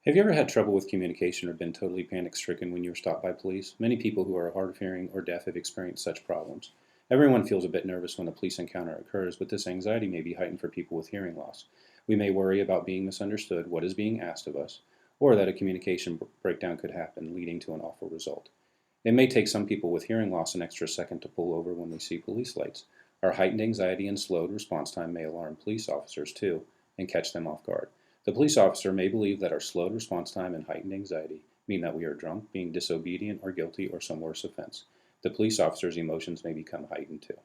Have you ever had trouble with communication or been totally panic-stricken when you were stopped by police? Many people who are hard of hearing or deaf have experienced such problems. Everyone feels a bit nervous when a police encounter occurs, but this anxiety may be heightened for people with hearing loss. We may worry about being misunderstood, what is being asked of us, or that a communication breakdown could happen, leading to an awful result. It may take some people with hearing loss an extra second to pull over when they see police lights. Our heightened anxiety and slowed response time may alarm police officers too and catch them off guard. The police officer may believe that our slowed response time and heightened anxiety mean that we are drunk, being disobedient, or guilty, or some worse offense. The police officer's emotions may become heightened too.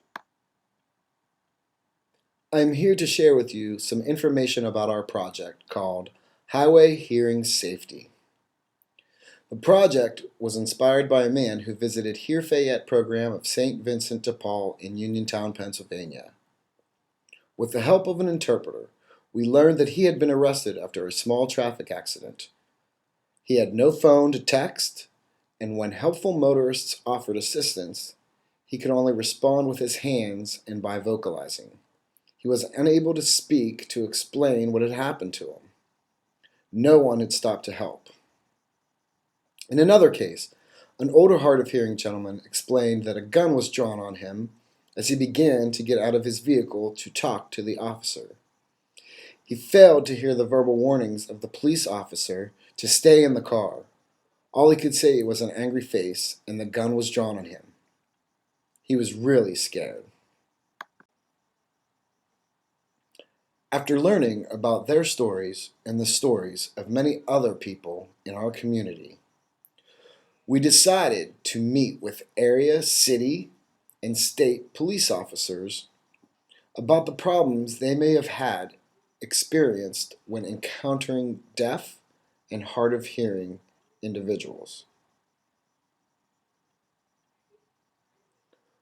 I'm here to share with you some information about our project called Highway Hearing Safety. The project was inspired by a man who visited Hear Fayette Program of St. Vincent de Paul in Uniontown, Pennsylvania. With the help of an interpreter, we learned that he had been arrested after a small traffic accident. He had no phone to text, and when helpful motorists offered assistance, he could only respond with his hands and by vocalizing. He was unable to speak to explain what had happened to him. No one had stopped to help. In another case, an older hard of hearing gentleman explained that a gun was drawn on him as he began to get out of his vehicle to talk to the officer. He failed to hear the verbal warnings of the police officer to stay in the car. All he could say was an angry face, and the gun was drawn on him. He was really scared. After learning about their stories and the stories of many other people in our community, we decided to meet with area, city, and state police officers about the problems they may have had experienced when encountering deaf and hard of hearing individuals.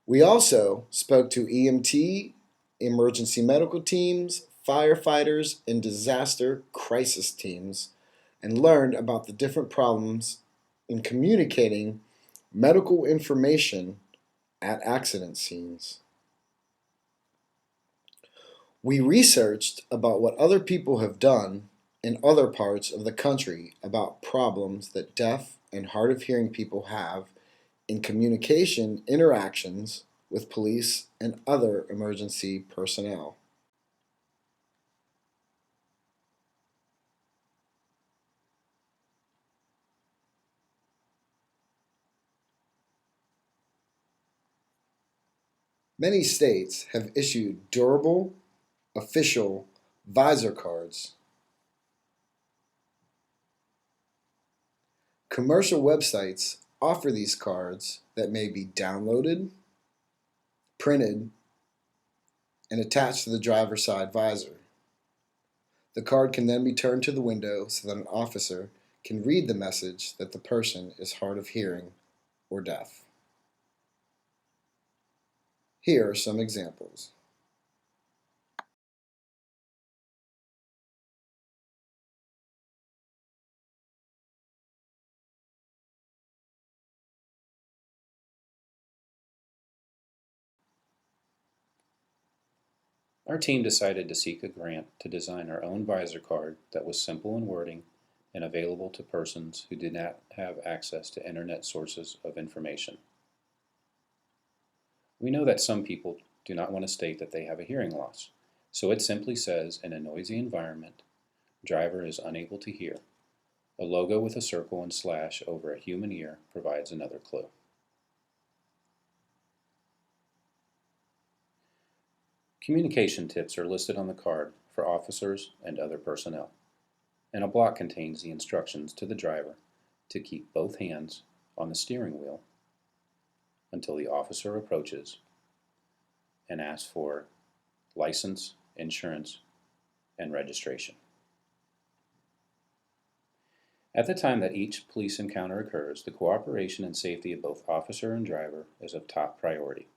We also spoke to EMT, emergency medical teams, firefighters, and disaster crisis teams and learned about the different problems in communicating medical information at accident scenes. We researched about what other people have done in other parts of the country about problems that deaf and hard of hearing people have in communication interactions with police and other emergency personnel. Many states have issued durable, official Visor cards. Commercial websites offer these cards that may be downloaded, printed, and attached to the driver's side visor. The card can then be turned to the window so that an officer can read the message that the person is hard of hearing or deaf. Here are some examples. Our team decided to seek a grant to design our own visor card that was simple in wording and available to persons who did not have access to internet sources of information. We know that some people do not want to state that they have a hearing loss, so it simply says, in a noisy environment, driver is unable to hear. A logo with a circle and slash over a human ear provides another clue. Communication tips are listed on the card for officers and other personnel, and a block contains the instructions to the driver to keep both hands on the steering wheel until the officer approaches and asks for license, insurance, and registration. At the time that each police encounter occurs, the cooperation and safety of both officer and driver is of top priority.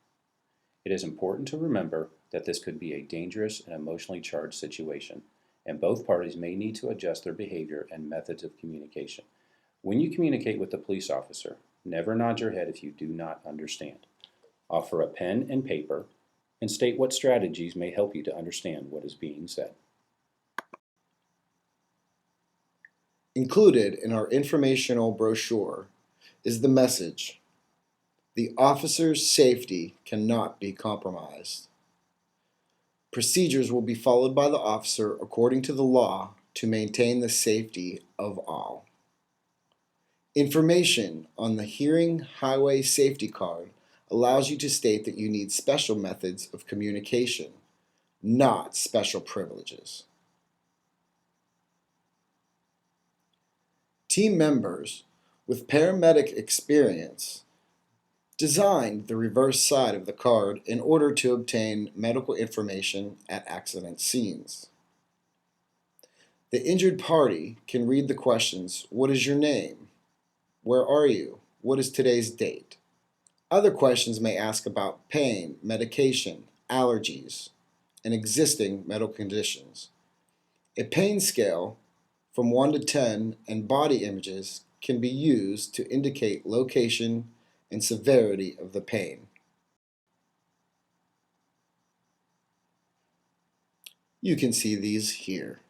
It is important to remember that this could be a dangerous and emotionally charged situation, and both parties may need to adjust their behavior and methods of communication. When you communicate with the police officer, never nod your head if you do not understand. Offer a pen and paper and state what strategies may help you to understand what is being said. Included in our informational brochure is the message, "The officer's safety cannot be compromised." Procedures will be followed by the officer according to the law to maintain the safety of all. Information on the Hearing Highway Safety Card allows you to state that you need special methods of communication, not special privileges. Team members with paramedic experience designed the reverse side of the card in order to obtain medical information at accident scenes. The injured party can read the questions, "What is your name? Where are you? What is today's date?" Other questions may ask about pain, medication, allergies, and existing medical conditions. A pain scale from 1 to 10 and body images can be used to indicate location and severity of the pain. You can see these here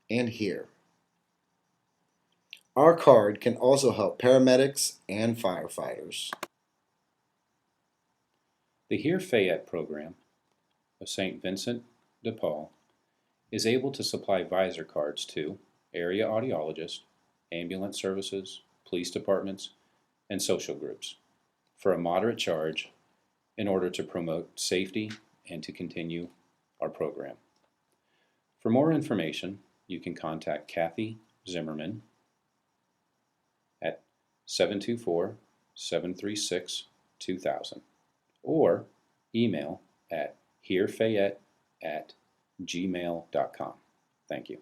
and here. Our card can also help paramedics and firefighters. The Hear Fayette Program of St. Vincent de Paul is able to supply Visor cards to area audiologists, ambulance services, police departments, and social groups for a moderate charge in order to promote safety and to continue our program. For more information, you can contact Kathy Zimmerman at 724-736-2000 or email at hearfayette@gmail.com. Thank you.